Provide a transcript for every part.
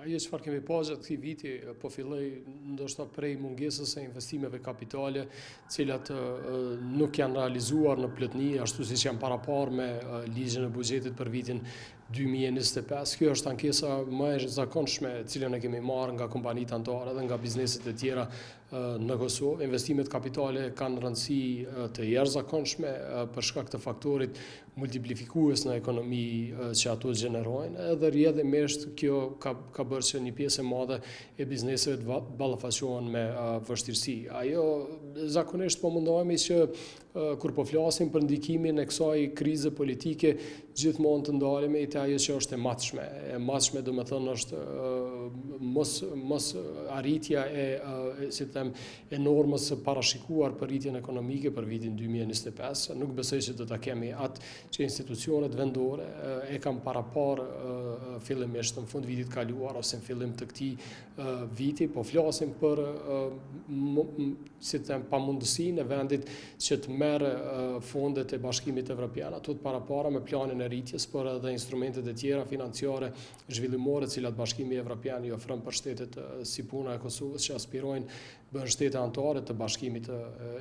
Ajo çfarë kemi pasur gjatë këtij viti po filloi ndoshta prej mungesës së investimeve kapitale, të cilat nuk janë realizuar në plotëni ashtu siç janë paraparë me ligjin e buxhetit për vitin 2025. Kjo është ankesa më e zakonshme e cilën e kemi marrë nga kompanitë anëtare dhe nga bizneset e tjera në Kosovë. Investimet kapitale kanë rëndësi të jashtëzakonshme për shkak të faktorit multiplifikues në ekonomi që ato gjenerojnë, edhe rrjedhimisht kjo ka bërë që një pjesë e madhe e bizneseve të ballafaqohen me vështirësi. Ajo zakonisht po mundohemi që kur po flasim për ndikimin e kësaj krize politike, gjithmonë të ndalemi te ajo që është e matshme. E matshme do të thonë është mos arritja si të them, e normës së parashikuar për rritjen ekonomike për vitin 2025. Nuk besoj që do ta kemi atë që institucionet vendore e kanë paraparë fillimisht në fund vitit kaluar ose në fillim të këtij viti, po flasim për si të them pamundësinë e vendit që të merë fondet e Bashkimit Evropian, ato të parapara me planin e rritjes, por edhe instrumentet e tjera financiare zhvillimore, të cilat Bashkimi Evropian i ofron për shtetet si puna e Kosovës që aspirojnë bën shtete anëtare të Bashkimit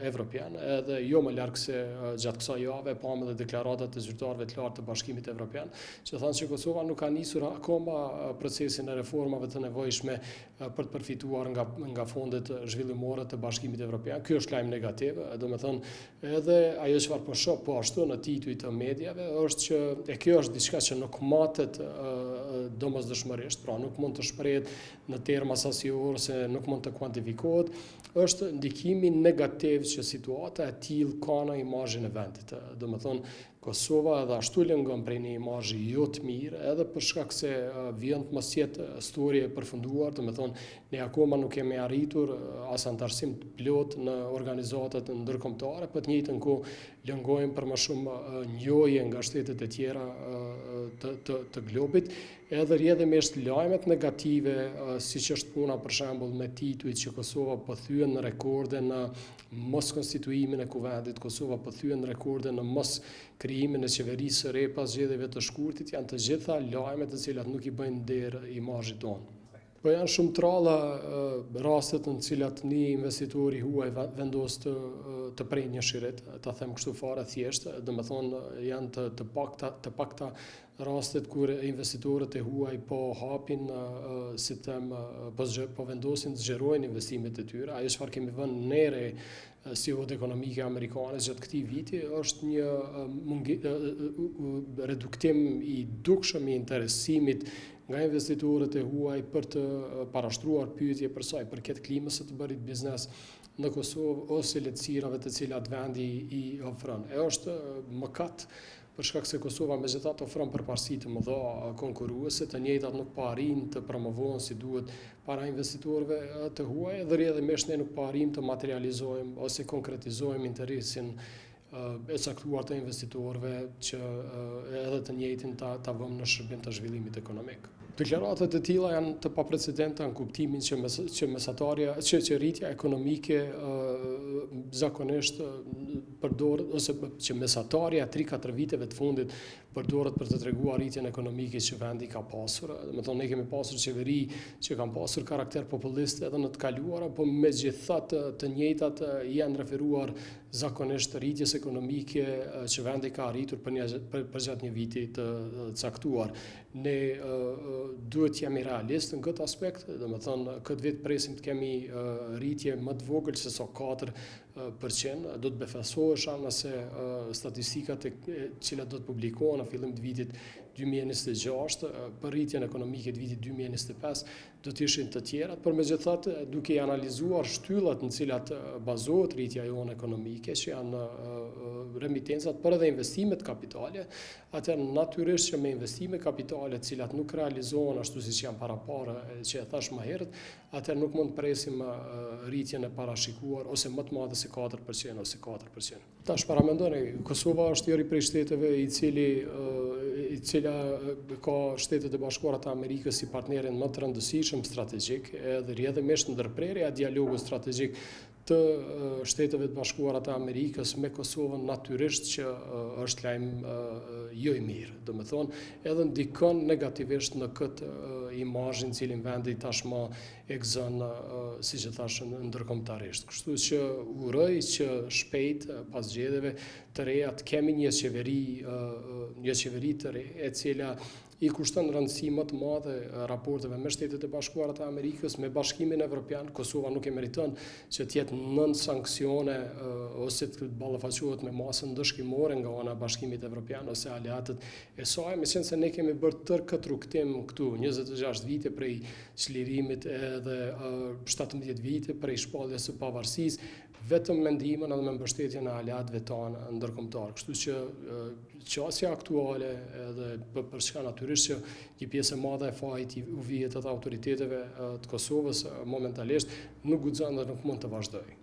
Evropian. Edhe jo më larg se gjatë kësaj jave pamë edhe deklaratat e zyrtarëve të lartë të Bashkimit Evropian, që thonë që Kosova nuk ka nisur akoma procesin e reformave të nevojshme për të përfituar nga fondet zhvillimore të Bashkimit Evropian. Ky është lajm negativ, domethënë edhe ajo çfarë po shoh po ashtu në tituj të mediave është që kjo është diçka që nuk matet domosdoshmërisht, pra nuk mund të shprehet në terma sasior se nuk mund të kuantifikohet, është ndikimi negativ që situata e tillë ka në imazhin e vendit. Domethënë Kosova edhe ashtu lëngon prej një imazhi jo të mirë, edhe për shkak se vjen të mos jetë histori e përfunduar, domethënë ne akoma nuk kemi arritur as antarësim të plot në organizatat ndërkombëtare, për të njëjtën kohë lëngojmë për më shumë njohje nga shtetet e tjera të globit, edhe rrjedhimisht lajmet negative, siç është puna për shembull me titujt që Kosova po thyen në rekorde në mos konstituimin e kuvendit, Kosova po thyen në rekorde në mos krijimin e qeverisë së re pas zgjedhjeve të shkurtit, janë të gjitha lajme të cilat nuk i bëjnë nder imazhit tonë. Po janë shumë tralla rastet në cilat një investitori huaj vendos të prej një shirit, ta them kështu fare thjesht, domethënë janë të pakta rastet kur investitorët e huaj po hapin, si të them, po vendosin të zgjerojnë investimet e tyre. Ajo çfarë kemi vënë nere CEO-t ekonomike amerikane gjatë këtij viti është një reduktim i dukshëm i interesimit nga investitorët e huaj për të parashtruar pyetje për sa i përket klimës së të bërit biznes në Kosovë ose lehtësirave të cilat vendi i ofron. Është mëkat për shkak se Kosova megjithatë ofron përparësi të mëdha konkurruese, të njëjtat nuk po arrin të promovohen si duhet para investitorëve të huaj, dhe rrjedhimisht ne nuk po arrim të materializojmë ose konkretizojmë interesin e caktuar të investitorëve që edhe të njëjtin ta vëmë në shërbim të zhvillimit ekonomik. Deklaratat e tilla janë të paprecedenta në kuptimin që rritja ekonomike zakonisht përdoret ose që mesatarja 3-4 viteve të fundit përdoret për të treguar rritjen ekonomike që vendi ka pasur. Domethënë ne kemi pasur qeveri që kanë pasur karakter populist edhe në të kaluara, po megjithatë të njëjtat janë referuar zakonisht rritjes ekonomike që vendi ka arritur përgjatë një viti të caktuar. Ne duhet të jemi realist në këtë aspekt, domethënë këtë vit presim të kemi rritje më të vogël se sa 4%, do të befasuesha nëse statistikat e cilat do të publikohen në fillim të vitit 2026 për rritjen ekonomike të vitit 2025 do të ishin të tjerat, por megjithatë duke i analizuar shtyllat në cilat bazohet rritja jonë ekonomike, që janë remitencat për edhe investimet kapitale, atëherë natyrisht që me investime kapitale të cilat nuk realizohen ashtu siç janë paraparë, që e thash më herët, atëherë nuk mund të presim rritjen e parashikuar ose më të madhe se 4% ose 4%. Tash paramendoni, Kosova është njëri prej shteteve i cila ka Shtetet e Bashkuara të Amerikës si partnerin më të rëndësishëm strategjik, edhe rrjedhimisht ndërprerja e dialogut strategjik të Shteteve të Bashkuara të Amerikës me Kosovën natyrisht që është lajm jo i mirë. Do me thonë, edhe ndikon negativisht në këtë imazhin cilin vendi tashmë e gëzon, siç e thash, ndërkombëtarisht. Kështu që uroj që shpejt pas zgjedhjeve të reja të kemi një qeveri të re, e cila i kushton rëndësi më të madhe raporteve me Shtetet e Bashkuara të Amerikës, me Bashkimin Evropian. Kosova nuk e meriton që të jetë nën sanksione ose të ballafaqohet me masën dëshkimore nga ana e Bashkimit Evropian ose aleatët e saj, meqense se ne kemi bërë tërë këtë rrugtim këtu, 26 vite prej çlirimit edhe 17 vite prej shpalljes së pavarësisë, vetëm me ndihmën edhe me mbështetjen e aleatëve tanë ndërkombëtar. Kështu që qasja aktuale edhe për çka natyrisht që një pjesë e madhe e fajit u vihet atë autoriteteve të Kosovës momentalisht nuk guxon dhe nuk mund të vazhdojë.